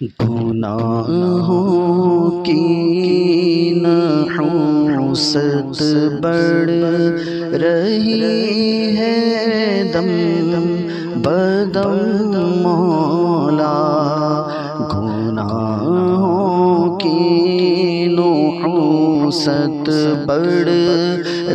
گناہوں کی نحوست بڑھ رہی ہے دم بدم مولا، گناہوں کی نحوست بڑھ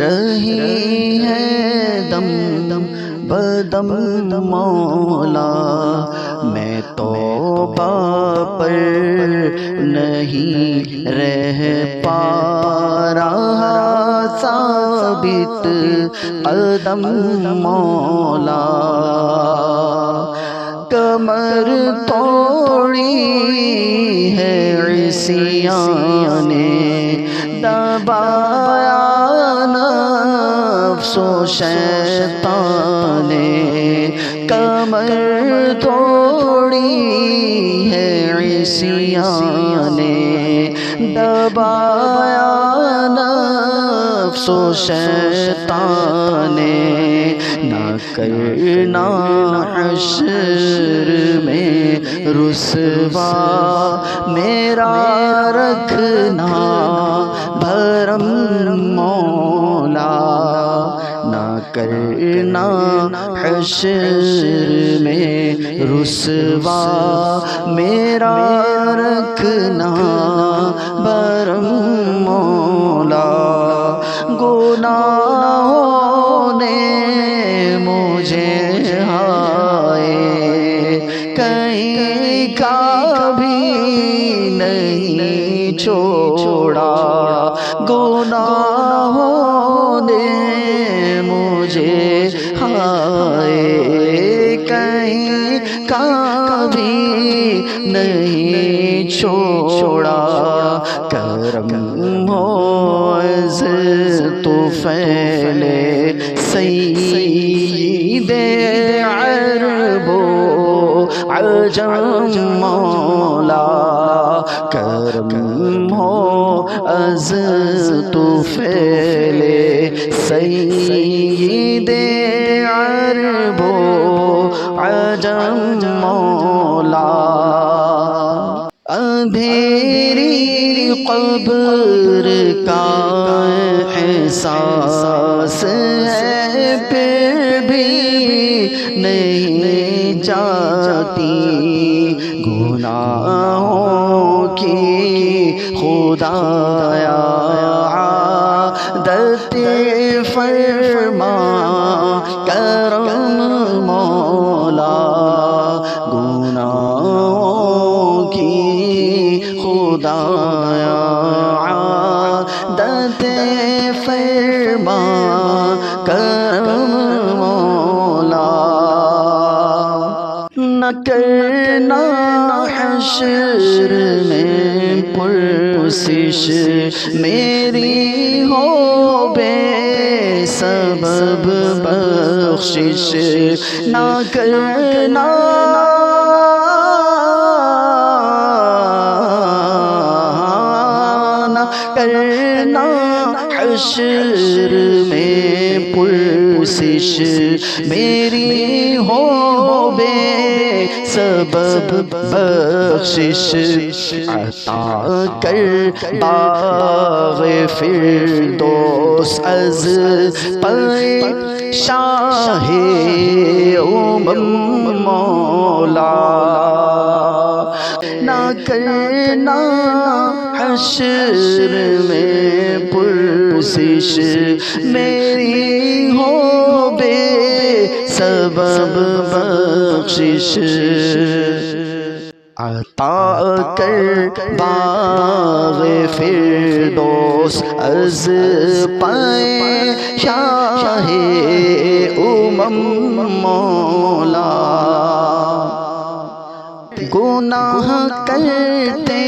رہی ہے دم بدم مولا، میں توبہ پر نہیں رہ پا رہا ثابت قدم مولا، کمر توڑی ہے عصیان نے، دبایا نفس و شیطان نے، کمر توڑی ہے عصیان نے، دبایا نفس و شیطان نے، نہ کرنا حشر میں رسوا میرا رکھنا بھرم مولا، نہ کرنا حشر میں رسوا میرا رکھنا بھرم مولا، گناہوں نے مجھے ہائے کہیں کا بھی نہیں چھوڑا، گناہوں نے مجھے ہائے کہیں کا بھی نہیں چھوڑا، کرم ہو عزت پھیلے سید عرب و عجم مولا، کرم ہو عزت پھیلے سید عرب و عجم مولا، اندھیری قبر کا احساس ہے پھر بھی نہیں جاتی، گناہوں کی خدایا عادت فرما کرم مولا، گناہوں کی خدایا عادت فرما کرم مولا، نہ کرنا حشر میں پرسش میری ہو بے سبب بخشش، نہ کرنا کرنا حشر میں پرسش میری ہو بے سبب بخشش، عطا کر باغ فردوس از پائے شاہ مولا، نہ کرنا حشر میں پرسش میری ہو بے سبب بخشش، عطا کر باغ فردوس از پائے شاہ مولا، گناہ کرتے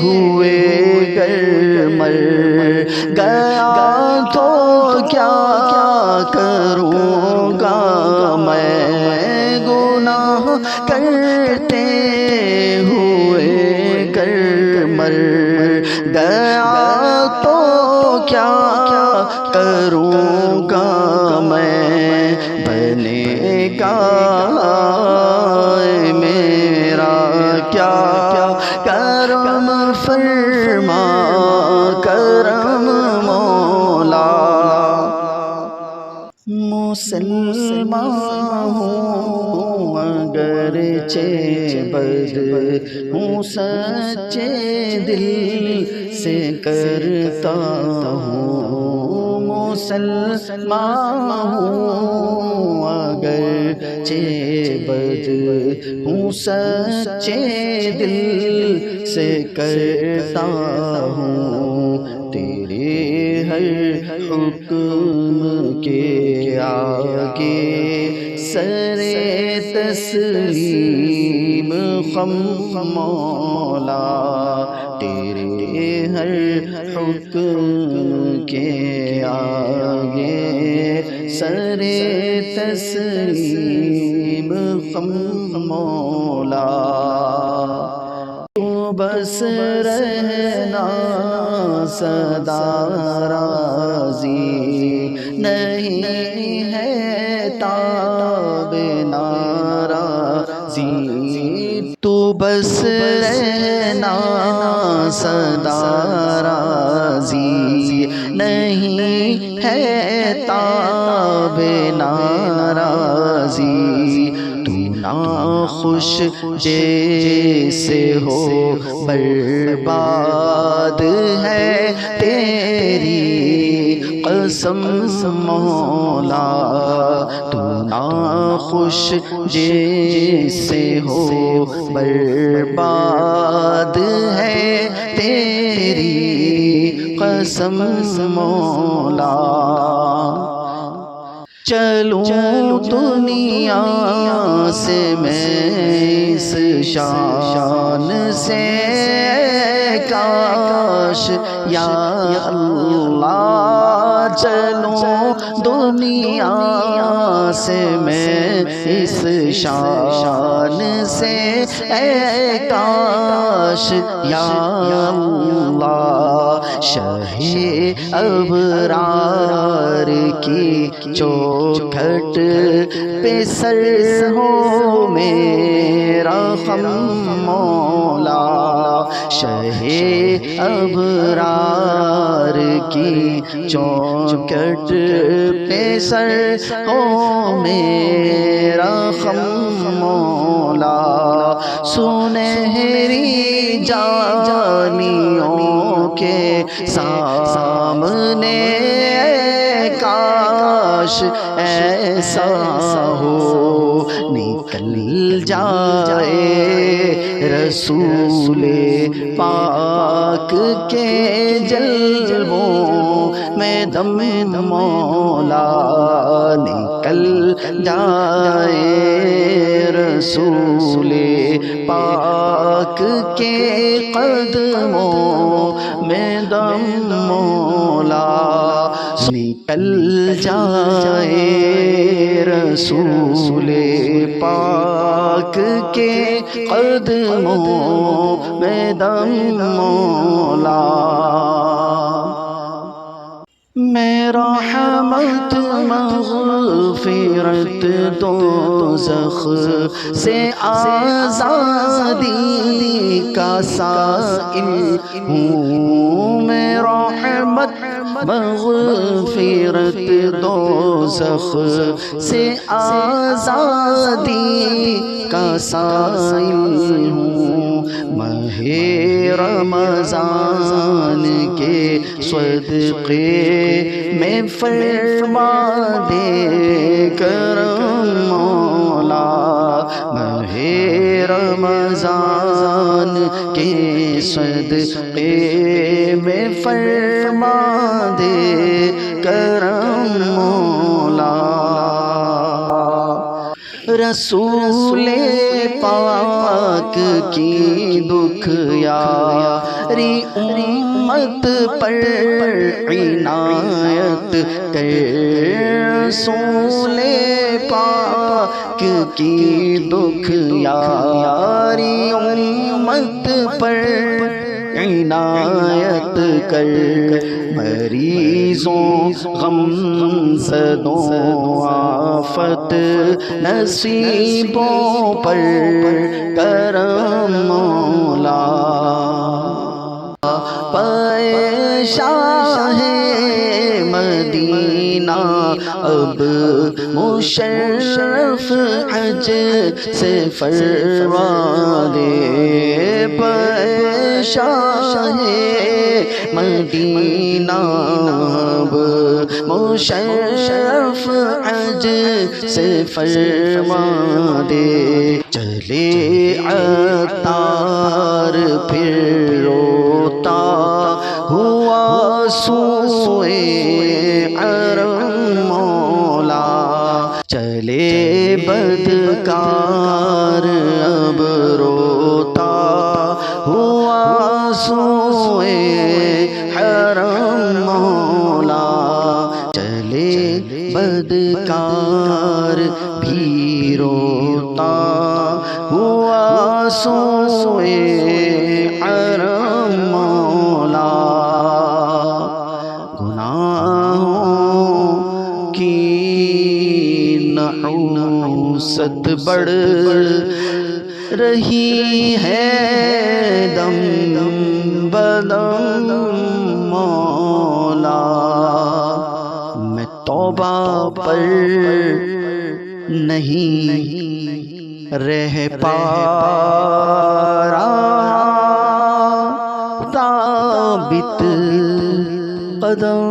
ہوئے گر مر گیا تو کیا کروں گا میں، گناہ کرتے ہوئے گر مر گیا تو کیا کروں گا میں، بنے گا میرا کیا کرم فرما کرم مولا مسلمان ہوں اگرچہ بد ہوں سچے دل سے کرتا ہوں مسلمان ہوں اگرچہ بد ہوں سچے دل سے کرتا ہوں تیرے ہر حکم کے آگے سر تسلیم خم مولا تیرے ہر حکم کے آگے سر تسلیم خم مولا تو بس رہنا سدا راضی نہیں ہے تاب ناراضی تو بس رہنا سدا راضی نہیں ہے تاب ناراضی خوش جیسے ہو برباد ہے تیری قسم مولا تو ناخوش جیسے ہو برباد ہے تیری قسم مولا چلوں دنیا سے میں اس شان سے کاش یا اللہ چلوں دنیا سے میں اس شان سے کاش یا اللہ شہ ابرار کی چوکھٹ پہ سر ہو میرا خم مولا شہ ابرار کی چوکھٹ پہ سر ہو میرا خم مولا سنہری جانیوں کے سامنے کاش ایسا ہو نکل جائے رسول پاک کے جلووں میں دم مولا نکل جائے رسول پاک کے قدموں میں دم مولا نکل جائے رسول پاک کے قدموں میں دم مولا میرا رحمت مغفرت دوزخ سے آزادی کا سائل ہوں میں رحمت مغفرت دوزخ سے آزادی کا سائل ہوں ماہ رمضان کے صدقے میں فرما دے کرم مولا ماہ رمضان کے صدقے میں فرما دے کرم مولا رسول پاک کی دکھ یاری امت پر عنایت کر رسول پاک کی دکھ یاری امت پر عنایت کر، مریضوں غم زدوں آفت نصیبوں پر کرم مولا، شاہ مدینہ اب مشرف حج سے فرما دے، شاہ مدینہ اب مشرف حج سے فرما دے، چلے عطار پھر روتا ہوا سوئے حرم مولا، چلے بدکار اب روتا ہوا سوئے حرم مولا، چلے بدکار بھی روتا ہوا سوئے حرم مولا، گناہوں کی نحوست بڑھ رہی ہے دم بدم مولا، میں توبہ پر نہیں رہ پا رہا، ثابت قدم